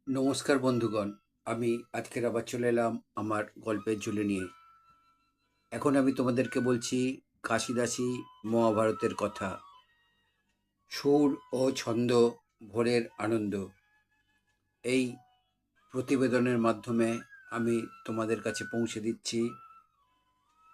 নমস্কার বন্ধুগণ। আমি আজকের আবার চলে এলাম আমার গল্পের ঝুলি নিয়ে। এখন আমি তোমাদেরকে বলছি কাশিদাসী মহাভারতের কথা। সুর ও ছন্দ, ভোরের আনন্দ। এই প্রতিবেদনের মাধ্যমে আমি তোমাদের কাছে পৌঁছে দিচ্ছি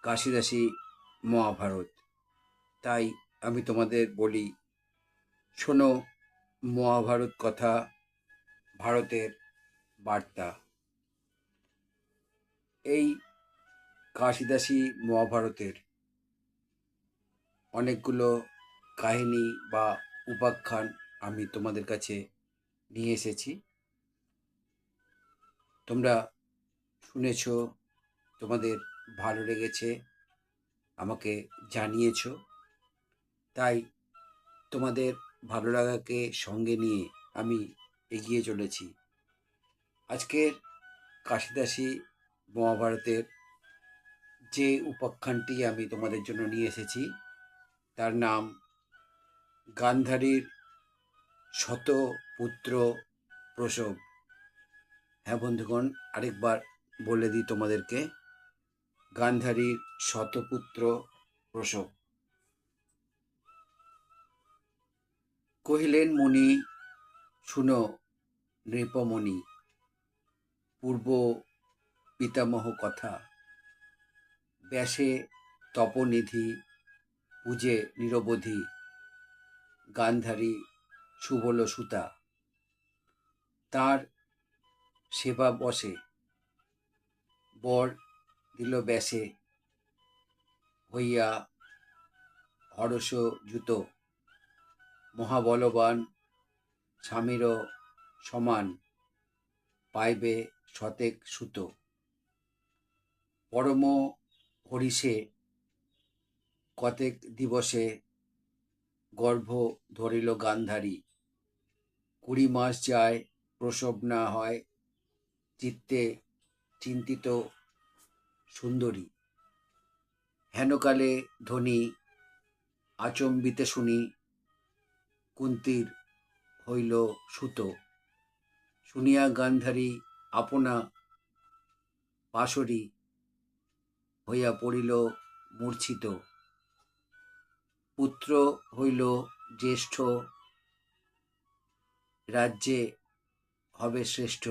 কাশিদাসী মহাভারত। তাই আমি তোমাদের বলি, শোনো মহাভারত কথা, ভারতের বার্তা। এই কাশিদাসী মহাভারতের অনেকগুলো কাহিনী বা উপাখ্যান আমি তোমাদের কাছে নিয়ে এসেছি। তোমরা শুনেছ, তোমাদের ভালো লেগেছে, আমাকে জানিয়েছ। তাই তোমাদের ভালো লাগাকে সঙ্গে নিয়ে আমি এগিয়ে চলেছি। আজকের কাশিদাসী মহাভারতের যে উপাখ্যানটি আমি তোমাদের জন্য নিয়ে এসেছি তার নাম গান্ধারীর শতপুত্র প্রসব। হ্যাঁ বন্ধুগণ, আরেকবার বলে দিই তোমাদেরকে, গান্ধারীর শতপুত্র প্রসব। কহিলেন মুনি, শুনো নৃপমণি, পূর্ব পিতামহ কথা। ব্যাসে তপনিধি, পূজে নিরবধি, গান্ধারী সুবল সুতা। তার সেবা বসে, বর দিল ব্যাসে, হইয়া হরষ জুত। মহাবলবান স্বামীর সমান, পাইবে শতেক সুত। পরম হরিষে কতেক দিবসে, গর্ভ ধরিল গান্ধারী। 20 মাস যায় প্রসব না হয়, চিত্তে চিন্তিত সুন্দরী। হেনকালে ধ্বনি আচম্বিতে শুনি, কুন্তীর হইল সুত। শুনিয়া গান্ধারী আপনা পাশরী, হইয়া পড়িল মূর্ছিত। পুত্র হইল জ্যেষ্ঠ, রাজ্যে হবে শ্রেষ্ঠ।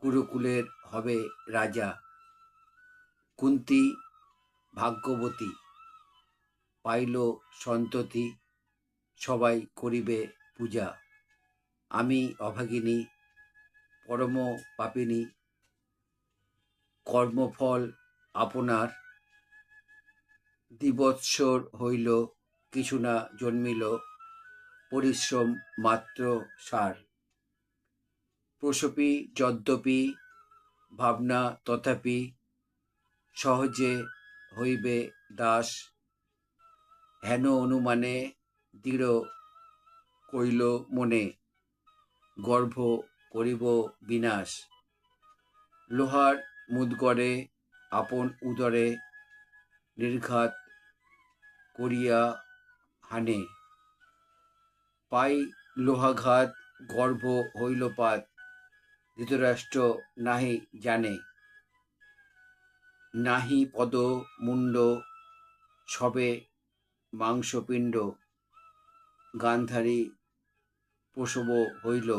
কুরুকুলের হবে রাজা। কুন্তী ভাগ্যবতী, পাইল সন্ততি, সবাই করিবে পূজা। আমি অভাগিনী, পরম পাপিনী, কর্মফল আপনার। দ্বিবৎসর হইল, কিছু না জন্মিল, পরিশ্রম মাত্র সার। প্রসবী যদ্যপি, ভাবনা তথাপি, সহজে হইবে দাস। হেন অনুমানে দৃঢ় কইল মনে, গর্ভ করিব বিনাশ। লোহার মুদগরে আপন উদরে, নির্ঘাত করিয়া হানে। পাই লোহাঘাত, গর্ভ হইল পাত, ধৃতরাষ্ট্র নাহি জানে। নাহি পদ মুণ্ড, সবে মাংসপিণ্ড। গান্ধারী প্রসব হইল,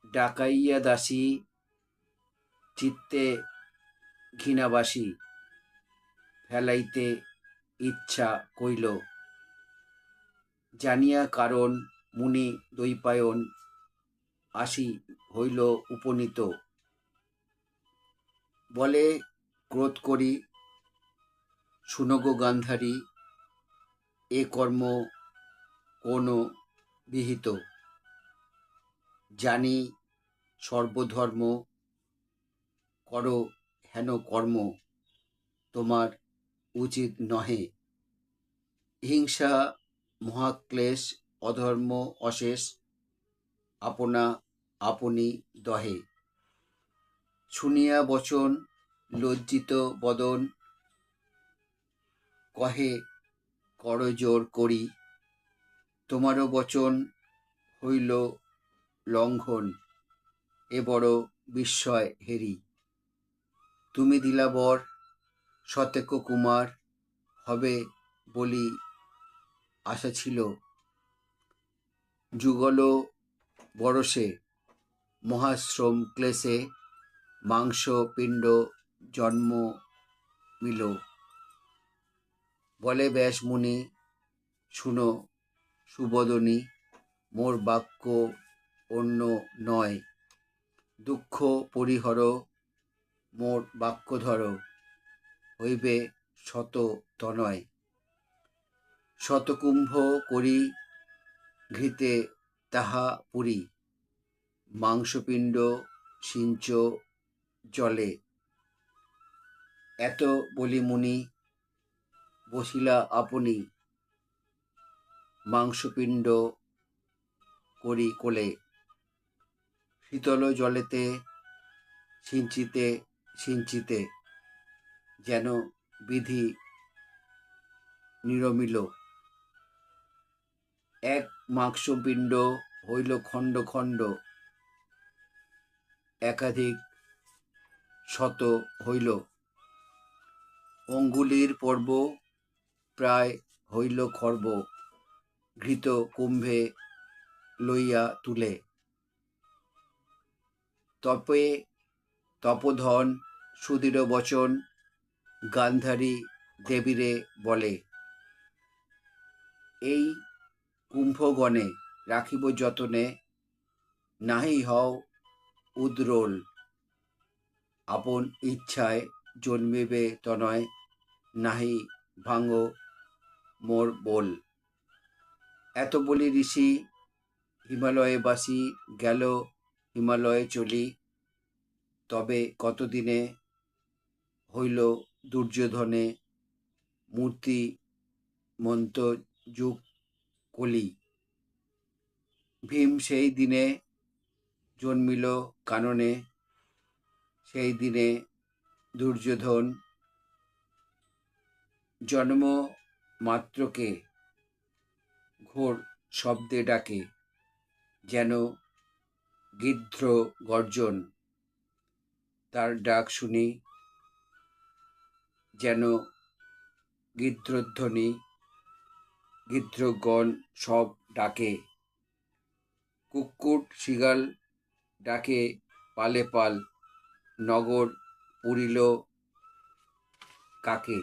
ডাকাইয়া দাসী, চিত্তে ঘৃণাবাসী। ফেলাইতে ইচ্ছা কইল, জানিয়া কারণ মুনি দ্বৈপায়ন। আসি হইল উপনীত, বলে ক্রোধ করি, শুনগো গান্ধারী, এ কর্ম কোন বিহিত। জানি সর্বধর্ম, করো হেন কর্ম, তোমার উচিত নহে। হিংসা মহাক্লেশ, অধর্ম অশেষ, আপনা আপনি দহে। শুনিয়া বচন লজ্জিত বদন, কহে করজোর করি। তোমারও বচন হইল লঙ্ঘন, এ বড় বিস্ময় হেরি। তুমি দিলা বর, শতেক কুমার হবে বলি আশা ছিল। যুগল বরসে মহাশ্রম ক্লেশে মাংস পিণ্ড জন্ম মিল। বলে ব্যাস মুনি, শুনো সুবদনী, মোর বাক্য অন্য নয়। দুঃখ পরিহর, মোর বাক্য ধর, হইবে শত তনয়। শতকুম্ভ করি ঘৃতে তাহা পুরি, মাংসপিণ্ড সিঞ্চ জলে। এত বলি মুনি বসিলা আপনি, মাংসপিণ্ড করি কোলে। শীতল জলেতে সিঞ্চিতে সিঞ্চিতে যেন বিধি নিরমিল। এক মাংসপিণ্ড হইল খণ্ড খণ্ড, একাধিক শত হইল। অঙ্গুলির পর্ব প্রায় হইল খর্ব, ঘৃত কুম্ভে লইয়া তুলে। তপে তপোধন সুদৃঢ় বচন গান্ধারী দেবীরে বলে, এই কুম্ভগণে রাখিব যতনে, নাহি হও উদ্রোল। আপন ইচ্ছায় জন্মিবে তনয়, নাহি ভাঙ মোর বোল। এত বলি ঋষি হিমালয়ে বাসি, গেল হিমালয়ে চলি। তবে কতদিনে হইল দুর্যোধনে মূর্তি মন্ত যুগ কলি। ভীম সেই দিনে জন্মিল কাননে, সেই দিনে দুর্যোধন জন্ম মাত্রকে ঘোর শব্দে ডাকে, যেন গিদ্ধ গর্জন। তার ডাক শুনি যেন গিদ্ধধ্বনি, গিদ্ধগণ সব ডাকে। কুক্কুট শৃগাল ডাকে পালে পাল, নগর পুরিল কাকে।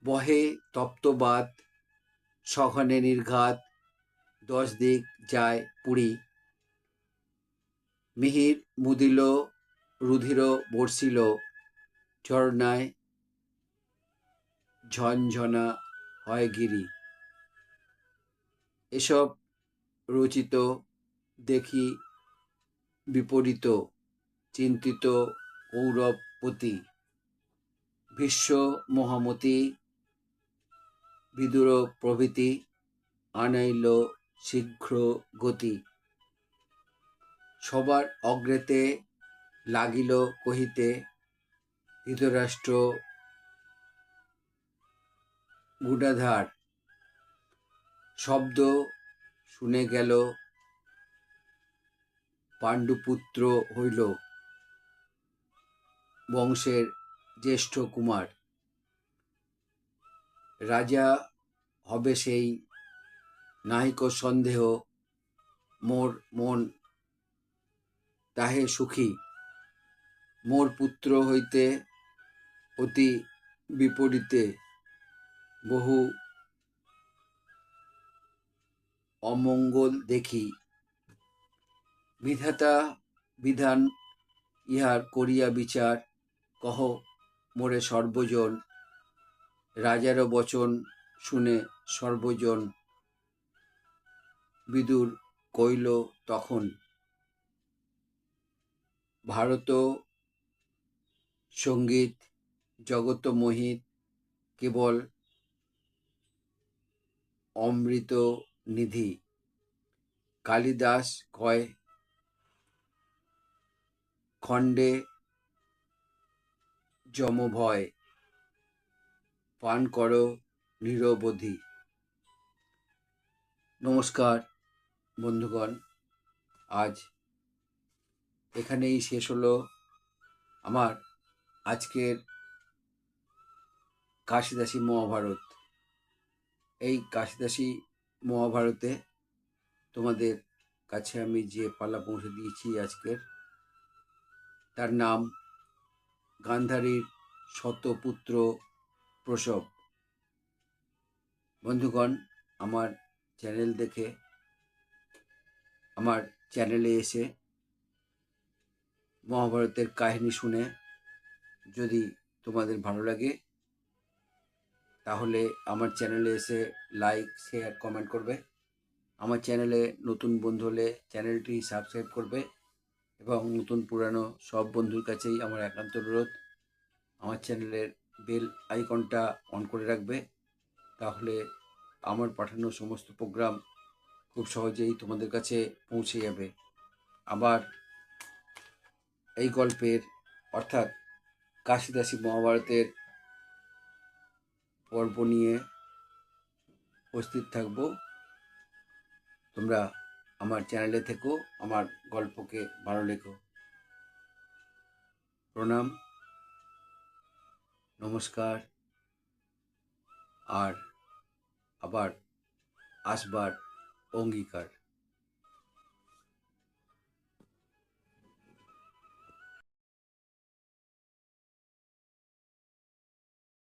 বহে তপ্তবাত সঘনে নির্ঘাত, 10 দিক যায় পুরী। মিহির মুদিল রুধির বর্ষিল, ঝর্ণায় ঝনঝনা হয় গিরি। এসব রচিত দেখি বিপরীত, চিন্তিত কৌরবপতি। ভীষ্ম মহামতি বিদুর প্রভৃতি, আনাইল শীঘ্র গতি। সবার অগ্রেতে লাগিল কহিতে, ধৃতরাষ্ট্র গুণাধার। শব্দ শুনে গেল, পাণ্ডুপুত্র হইল বংশের জ্যেষ্ঠ কুমার। রাজা হবে সেই নাহিক সন্দেহ, মোর মন তাহে সুখী। মোর পুত্র হইতে অতি বিপরীতে, বহু অমঙ্গল দেখি। বিধাতা বিধান ইহার করিয়া বিচার, কহ মোরে সর্বজন। রাজার বচন শুনে সর্বজন, বিদুর কইল তখন, ভারত সঙ্গীত জগত মোহিত, কেবল অমৃত নিধি। কালিদাস কয়, খণ্ডে যমভয়, পান কর নিরবধি। নমস্কার বন্ধুগণ, আজ এখানেই শেষ হলো আমার আজকের কাশিদাসী মহাভারত। এই কাশিদাসী মহাভারতে তোমাদের কাছে আমি যে পালা পৌঁছে দিয়েছি আজকের, তার নাম গান্ধারীর শতপুত্র প্রসব। বন্ধুগণ, আমার চ্যানেল দেখে, আমার চ্যানেলে এসে মহাভারতের কাহিনী শুনে যদি তোমাদের ভালো লাগে, তাহলে আমার চ্যানেলে এসে লাইক, শেয়ার, কমেন্ট করবে। আমার চ্যানেলে নতুন বন্ধু হলে চ্যানেলটি সাবস্ক্রাইব করবে এবং নতুন পুরানো সব বন্ধুর কাছেই আমার একান্ত অনুরোধ, আমার চ্যানেলের বেল আইকনটা অন করে রাখবে। তাহলে আমার পাঠানো সমস্ত প্রোগ্রাম খুব সহজেই তোমাদের কাছে পৌঁছে যাবে। আবার এই গল্পের অর্থাৎ কাশিদাসী মহাভারতের পর্ব নিয়ে উপস্থিত থাকবো। তোমরা আমার চ্যানেলে থেকো, আমার গল্পকে ভালো লেখো। প্রণাম, নমস্কার, আর আবার আসবার অঙ্গীকার।